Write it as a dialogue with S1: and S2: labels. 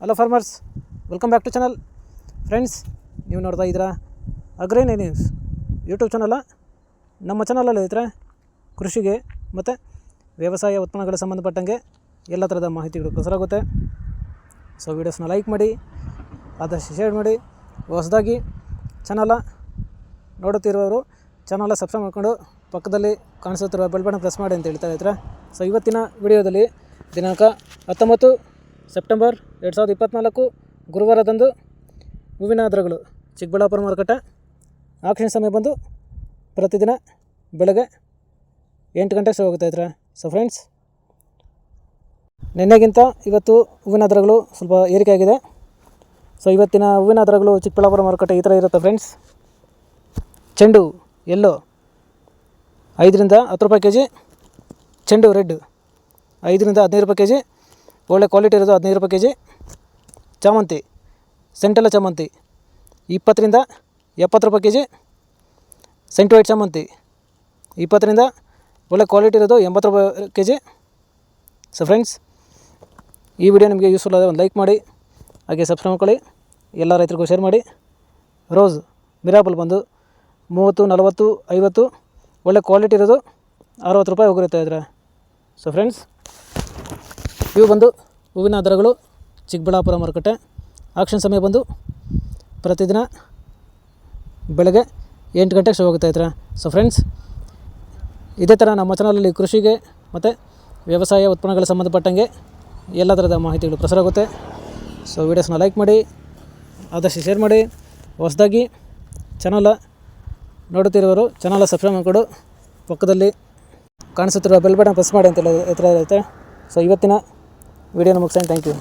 S1: Hello farmers, welcome back to channel. Friends, ನೀವು ನೋಡ್ತಾ ಇದ್ದೀರಾ ಅಗ್ರೇನಿ ನ್ಯೂಸ್ ಯೂಟ್ಯೂಬ್ ಚಾನಲ್ಲ. ನಮ್ಮ ಚಾನಲಲ್ಲಿ ಇದ್ದರೆ ಕೃಷಿಗೆ ಮತ್ತು ವ್ಯವಸಾಯ ಉತ್ಪನ್ನಗಳ ಸಂಬಂಧಪಟ್ಟಂಗೆ ಎಲ್ಲ ಥರದ ಮಾಹಿತಿಗಳು ಪ್ರಸಾರ ಆಗುತ್ತೆ. ಸೊ ವೀಡಿಯೋಸ್ನ ಲೈಕ್ ಮಾಡಿ, ಆದಷ್ಟು ಶೇರ್ ಮಾಡಿ. ಹೊಸದಾಗಿ ಚಾನಲ ನೋಡುತ್ತಿರುವವರು ಚಾನಲ ಸಬ್ಸ್ಕ್ರೈಬ್ ಮಾಡಿಕೊಂಡು ಪಕ್ಕದಲ್ಲಿ ಕಾಣಿಸುತ್ತಿರುವ ಬೆಲ್ ಬಟನ್ ಪ್ರೆಸ್ ಮಾಡಿ ಅಂತ ಹೇಳ್ತಾ ಇದ್ದಾರೆ. ಸೊ ಇವತ್ತಿನ ವಿಡಿಯೋದಲ್ಲಿ ದಿನಾಂಕ 19 ಸೆಪ್ಟೆಂಬರ್ 2024 ಗುರುವಾರದಂದು ಹೂವಿನ ದರಗಳು ಚಿಕ್ಕಬಳ್ಳಾಪುರ ಮಾರುಕಟ್ಟೆ ಆಕ್ಷನ್ ಸಮಯ ಬಂದು ಪ್ರತಿದಿನ ಬೆಳಗ್ಗೆ 8 ಗಂಟೆಗೆ ಶುರು ಆಗುತ್ತಾ ಇದ್ದಾರೆ. ಸೊ ಫ್ರೆಂಡ್ಸ್, ನಿನ್ನೆಗಿಂತ ಇವತ್ತು ಹೂವಿನ ದರಗಳು ಸ್ವಲ್ಪ ಏರಿಕೆ ಆಗಿದೆ. ಸೊ ಇವತ್ತಿನ ಹೂವಿನ ದರಗಳು ಚಿಕ್ಕಬಳ್ಳಾಪುರ ಮಾರುಕಟ್ಟೆ ಈ ಥರ ಇರುತ್ತೆ ಫ್ರೆಂಡ್ಸ್. ಚೆಂಡು ಎಲ್ಲೋ 5 ರಿಂದ 10 ರೂಪಾಯಿ ಕೆ ಜಿ, ಚೆಂಡು ರೆಡ್ 5 ರಿಂದ 15 ರೂಪಾಯಿ ಕೆ ಜಿ, ಒಳ್ಳೆ ಕ್ವಾಲಿಟಿ ಇರೋದು 15 ರೂಪಾಯಿ ಕೆ ಜಿ. ಚಾಮಂತಿ ಸೆಂಟೆಲ್ಲ ಚಾಮಂತಿ 20 ರಿಂದ 70 ರೂಪಾಯಿ ಕೆ ಜಿ. ಸೆಂಟ್ ವೈಟ್ ಚಾಮಂತಿ 20 ರಿಂದ ಒಳ್ಳೆ ಕ್ವಾಲಿಟಿ ಇರೋದು 80 ರೂಪಾಯಿ ಕೆ ಜಿ. ಸೊ ಫ್ರೆಂಡ್ಸ್, ಈ ವಿಡಿಯೋ ನಿಮಗೆ ಯೂಸ್ಫುಲ್ ಆದರೆ ಒಂದು ಲೈಕ್ ಮಾಡಿ, ಹಾಗೆ ಸಬ್ಸ್ಕ್ರೈಬ್ ಮಾಡ್ಕೊಳ್ಳಿ, ಎಲ್ಲ ರೈತರಿಗೂ ಶೇರ್ ಮಾಡಿ. ರೋಸ್ ಮಿರಾಬಲ್ ಬಂದು 30, 40, 50 ಒಳ್ಳೆ ಕ್ವಾಲಿಟಿ ಇರೋದು 60 ರೂಪಾಯಿ ಹೋಗಿರುತ್ತೆ ಇದ್ರೆ. ಸೊ ಫ್ರೆಂಡ್ಸ್, ಇವು ಬಂದು ಹೂವಿನ ದರಗಳು ಚಿಕ್ಕಬಳ್ಳಾಪುರ ಮಾರುಕಟ್ಟೆ ಆಕ್ಷನ್ ಸಮಯ ಬಂದು ಪ್ರತಿದಿನ ಬೆಳಗ್ಗೆ 8 ಗಂಟೆಗೆ ಶುರು ಆಗುತ್ತಾ ಇದ್ದಾರೆ. ಸೊ ಫ್ರೆಂಡ್ಸ್, ಇದೇ ಥರ ನಮ್ಮ ಚಾನಲಲ್ಲಿ ಕೃಷಿಗೆ ಮತ್ತು ವ್ಯವಸಾಯ ಉತ್ಪನ್ನಗಳ ಸಂಬಂಧಪಟ್ಟಂಗೆ ಎಲ್ಲ ಥರದ ಮಾಹಿತಿಗಳು ಪ್ರಸಾರ ಆಗುತ್ತೆ. ಸೊ ವೀಡಿಯೋಸ್ನ ಲೈಕ್ ಮಾಡಿ, ಆದಷ್ಟು ಶೇರ್ ಮಾಡಿ. ಹೊಸದಾಗಿ ಚಾನಲ ನೋಡುತ್ತಿರುವವರು ಚಾನಲ ಸಬ್ಸ್ಕ್ರೈಬ್ ಮಾಡಿಕೊಂಡು ಪಕ್ಕದಲ್ಲಿ ಕಾಣಿಸುತ್ತಿರುವ ಬೆಲ್ ಬಟನ್ ಪ್ರೆಸ್ ಮಾಡಿ ಅಂತ ಹೇಳ್ತಾ ಇರುತ್ತೆ. ಸೊ ಇವತ್ತಿನ ವಿಡಿಯೋನ ಮುಗಿಸ್ತೀನಿ. Thank you.